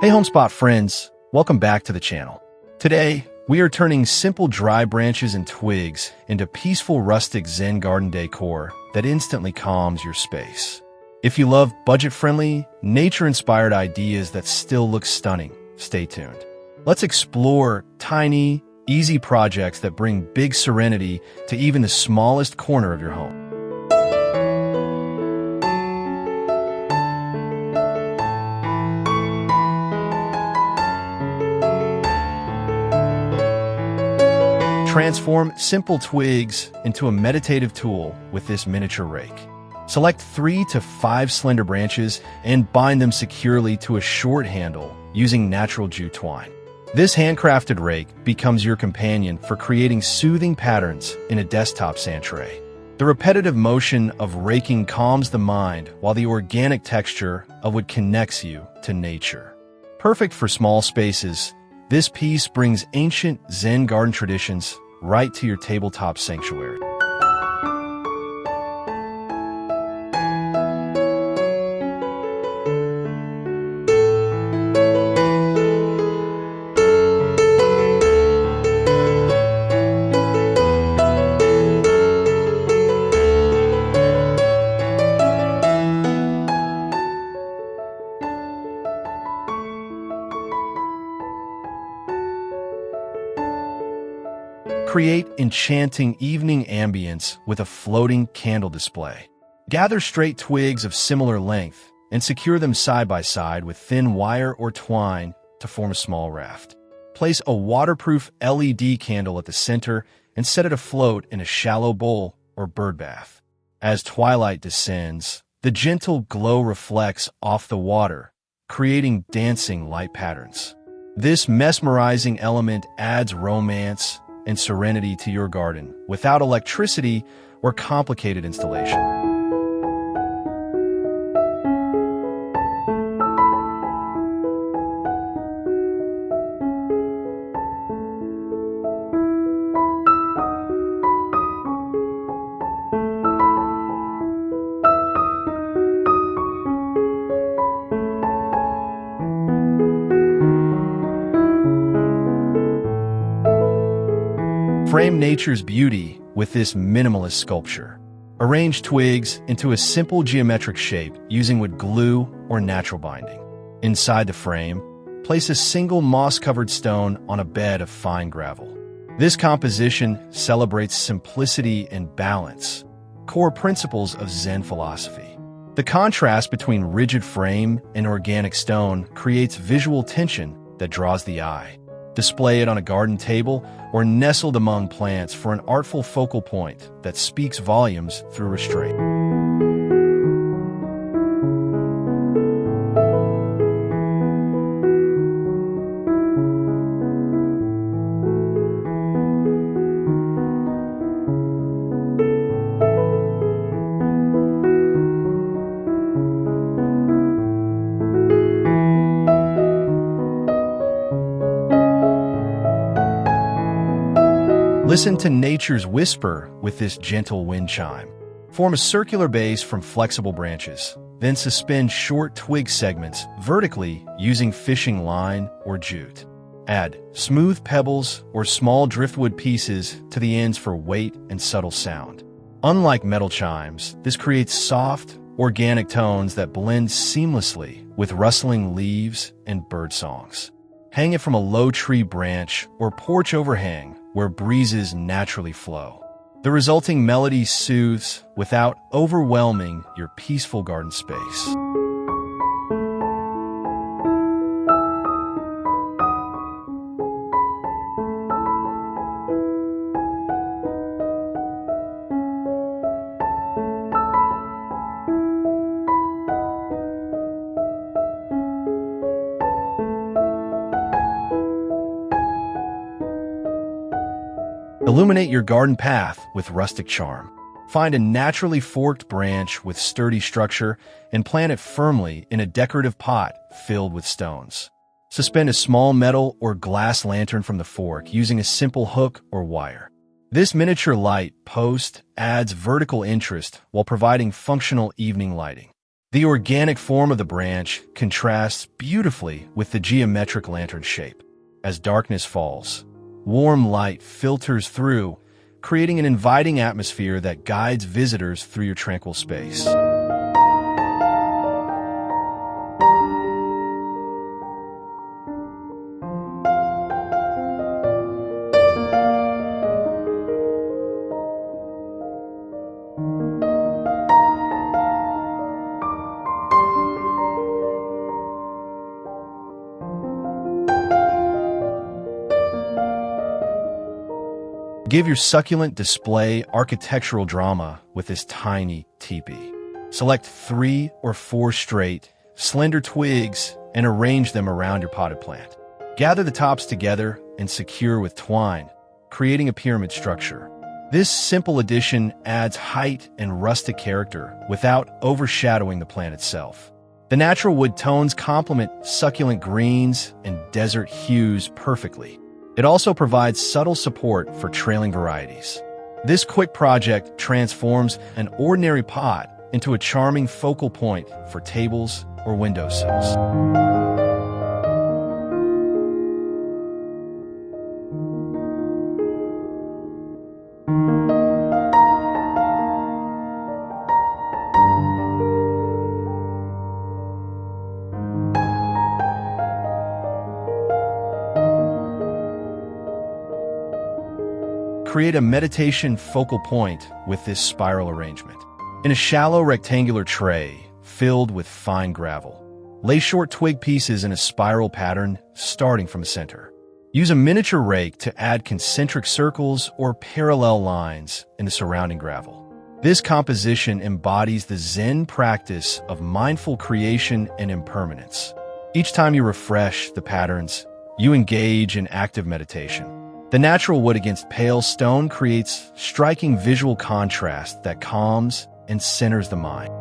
Hey Homespot friends, welcome back to the channel. Today, we are turning simple dry branches and twigs into peaceful rustic Zen garden decor that instantly calms your space. If you love budget-friendly, nature-inspired ideas that still look stunning, stay tuned. Let's explore tiny, easy projects that bring big serenity to even the smallest corner of your home. Transform simple twigs into a meditative tool with this miniature rake. Select 3 to 5 slender branches and bind them securely to a short handle using natural jute twine. This handcrafted rake becomes your companion for creating soothing patterns in a desktop sand tray. The repetitive motion of raking calms the mind, while the organic texture of wood connects you to nature. Perfect for small spaces, this piece brings ancient Zen garden traditions right to your tabletop sanctuary. Create enchanting evening ambience with a floating candle display. Gather straight twigs of similar length and secure them side by side with thin wire or twine to form a small raft. Place a waterproof LED candle at the center and set it afloat in a shallow bowl or bird bath. As twilight descends, the gentle glow reflects off the water, creating dancing light patterns. This mesmerizing element adds romance and serenity to your garden without electricity or complicated installation. Frame nature's beauty with this minimalist sculpture. Arrange twigs into a simple geometric shape using wood glue or natural binding. Inside the frame, place a single moss-covered stone on a bed of fine gravel. This composition celebrates simplicity and balance, core principles of Zen philosophy. The contrast between rigid frame and organic stone creates visual tension that draws the eye. Display it on a garden table or nestled among plants for an artful focal point that speaks volumes through restraint. Listen to nature's whisper with this gentle wind chime. Form a circular base from flexible branches, then suspend short twig segments vertically using fishing line or jute. Add smooth pebbles or small driftwood pieces to the ends for weight and subtle sound. Unlike metal chimes, this creates soft, organic tones that blend seamlessly with rustling leaves and bird songs. Hang it from a low tree branch or porch overhang where breezes naturally flow. The resulting melody soothes without overwhelming your peaceful garden space. Illuminate your garden path with rustic charm. Find a naturally forked branch with sturdy structure and plant it firmly in a decorative pot filled with stones. Suspend a small metal or glass lantern from the fork using a simple hook or wire. This miniature light post adds vertical interest while providing functional evening lighting. The organic form of the branch contrasts beautifully with the geometric lantern shape. As darkness falls, warm light filters through, creating an inviting atmosphere that guides visitors through your tranquil space. Give your succulent display architectural drama with this tiny teepee. Select 3 or 4 straight, slender twigs and arrange them around your potted plant. Gather the tops together and secure with twine, creating a pyramid structure. This simple addition adds height and rustic character without overshadowing the plant itself. The natural wood tones complement succulent greens and desert hues perfectly. It also provides subtle support for trailing varieties. This quick project transforms an ordinary pot into a charming focal point for tables or windowsills. Create a meditation focal point with this spiral arrangement. In a shallow rectangular tray filled with fine gravel, lay short twig pieces in a spiral pattern starting from the center. Use a miniature rake to add concentric circles or parallel lines in the surrounding gravel. This composition embodies the Zen practice of mindful creation and impermanence. Each time you refresh the patterns, you engage in active meditation. The natural wood against pale stone creates striking visual contrast that calms and centers the mind.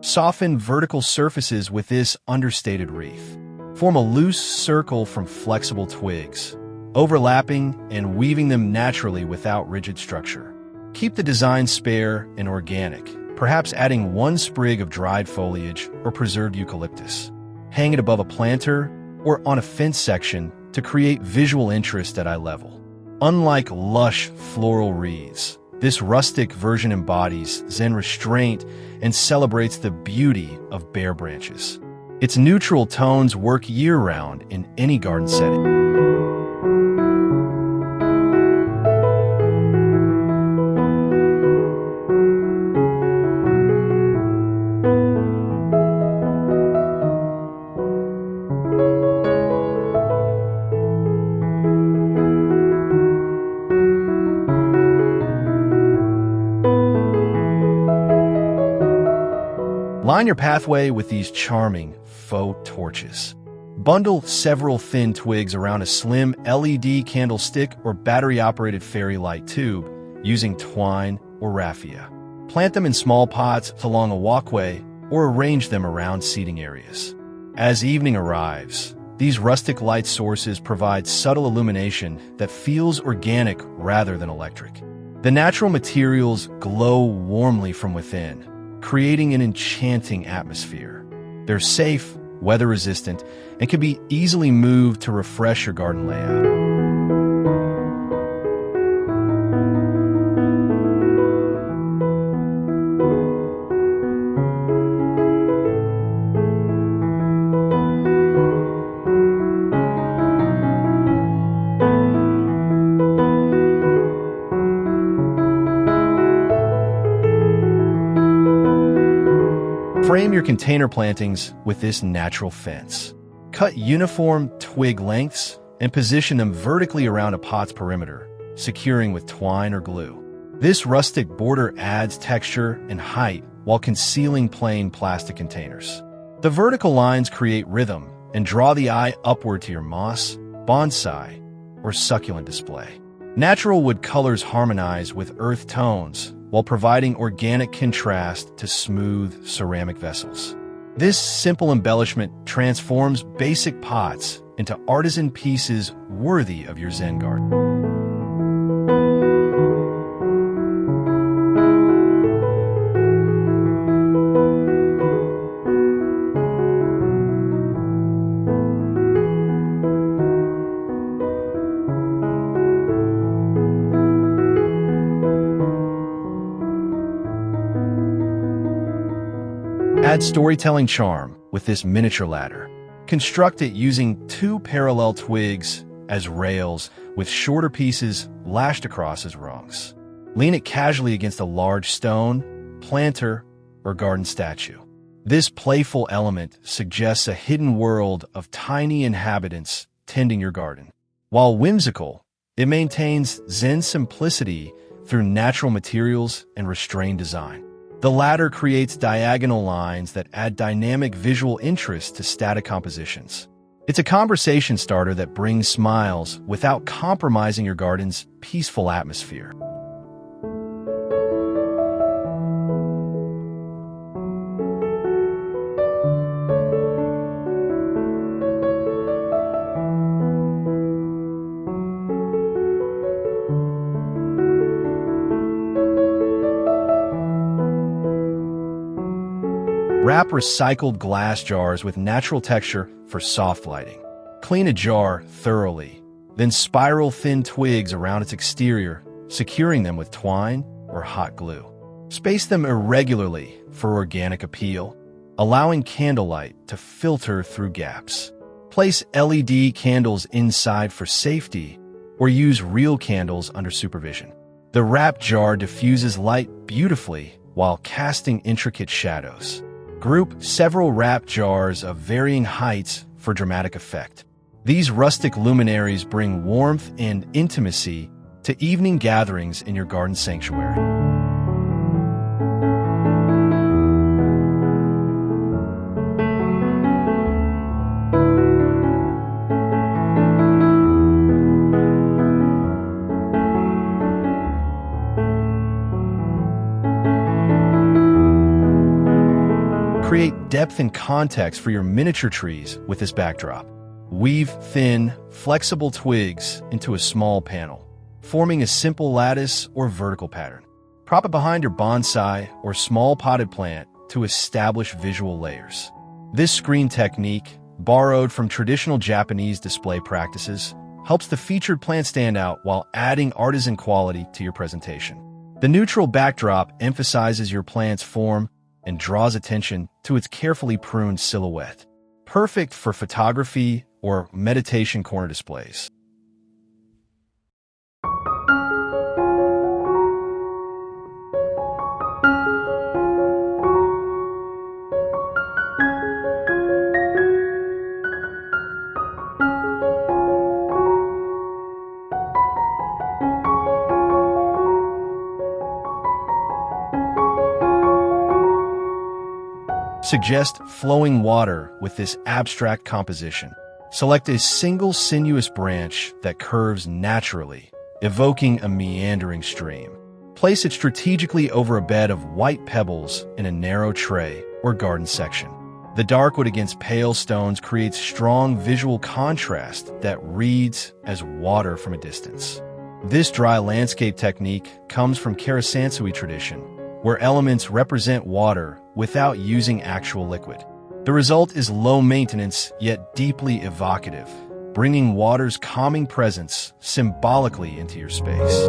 Soften vertical surfaces with this understated wreath. Form a loose circle from flexible twigs, overlapping and weaving them naturally without rigid structure. Keep the design spare and organic, perhaps adding 1 sprig of dried foliage or preserved eucalyptus. Hang it above a planter or on a fence section to create visual interest at eye level. Unlike lush floral wreaths, this rustic version embodies Zen restraint and celebrates the beauty of bare branches. Its neutral tones work year-round in any garden setting. Line your pathway with these charming faux torches. Bundle several thin twigs around a slim LED candlestick or battery-operated fairy light tube using twine or raffia. Plant them in small pots along a walkway or arrange them around seating areas. As evening arrives, these rustic light sources provide subtle illumination that feels organic rather than electric. The natural materials glow warmly from within, creating an enchanting atmosphere. They're safe, weather-resistant, and can be easily moved to refresh your garden layout. Frame your container plantings with this natural fence. Cut uniform twig lengths and position them vertically around a pot's perimeter, securing with twine or glue. This rustic border adds texture and height while concealing plain plastic containers. The vertical lines create rhythm and draw the eye upward to your moss, bonsai, or succulent display. Natural wood colors harmonize with earth tones while providing organic contrast to smooth ceramic vessels. This simple embellishment transforms basic pots into artisan pieces worthy of your Zen garden. Add storytelling charm with this miniature ladder. Construct it using 2 parallel twigs as rails with shorter pieces lashed across as rungs. Lean it casually against a large stone, planter, or garden statue. This playful element suggests a hidden world of tiny inhabitants tending your garden. While whimsical, it maintains Zen simplicity through natural materials and restrained design. The ladder creates diagonal lines that add dynamic visual interest to static compositions. It's a conversation starter that brings smiles without compromising your garden's peaceful atmosphere. Wrap recycled glass jars with natural texture for soft lighting. Clean a jar thoroughly, then spiral thin twigs around its exterior, securing them with twine or hot glue. Space them irregularly for organic appeal, allowing candlelight to filter through gaps. Place LED candles inside for safety, or use real candles under supervision. The wrap jar diffuses light beautifully while casting intricate shadows. Group several wrap jars of varying heights for dramatic effect. These rustic luminaries bring warmth and intimacy to evening gatherings in your garden sanctuary. Create depth and context for your miniature trees with this backdrop. Weave thin, flexible twigs into a small panel, forming a simple lattice or vertical pattern. Prop it behind your bonsai or small potted plant to establish visual layers. This screen technique, borrowed from traditional Japanese display practices, helps the featured plant stand out while adding artisan quality to your presentation. The neutral backdrop emphasizes your plant's form and draws attention to its carefully pruned silhouette. Perfect for photography or meditation corner displays. Suggest flowing water with this abstract composition. Select a single sinuous branch that curves naturally, evoking a meandering stream. Place it strategically over a bed of white pebbles in a narrow tray or garden section. The dark wood against pale stones creates strong visual contrast that reads as water from a distance. This dry landscape technique comes from Karasansui tradition, where elements represent water without using actual liquid. The result is low maintenance yet deeply evocative, bringing water's calming presence symbolically into your space.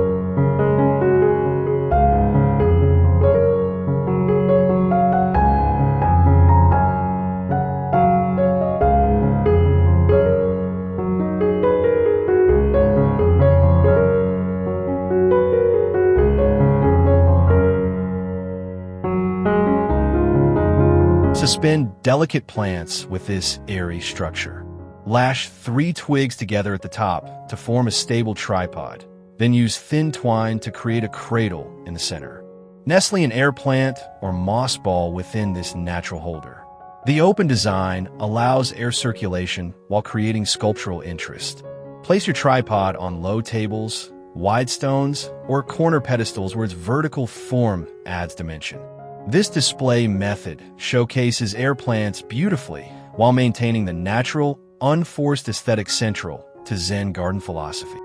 Suspend delicate plants with this airy structure. Lash 3 twigs together at the top to form a stable tripod, then use thin twine to create a cradle in the center. Nestling an air plant or moss ball within this natural holder. The open design allows air circulation while creating sculptural interest. Place your tripod on low tables, wide stones, or corner pedestals where its vertical form adds dimension. This display method showcases air plants beautifully while maintaining the natural, unforced aesthetic central to Zen garden philosophy.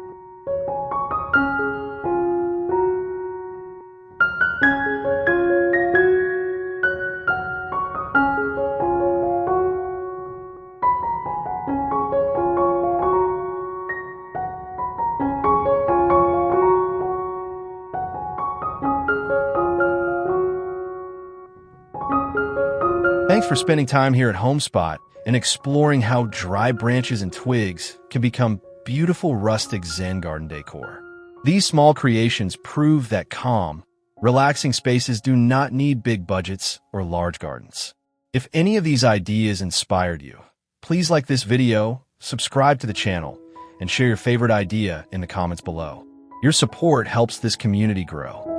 Thanks for spending time here at Homespot and exploring how dry branches and twigs can become beautiful rustic Zen garden decor. These small creations prove that calm, relaxing spaces do not need big budgets or large gardens. If any of these ideas inspired you, please like this video, subscribe to the channel, and share your favorite idea in the comments below. Your support helps this community grow.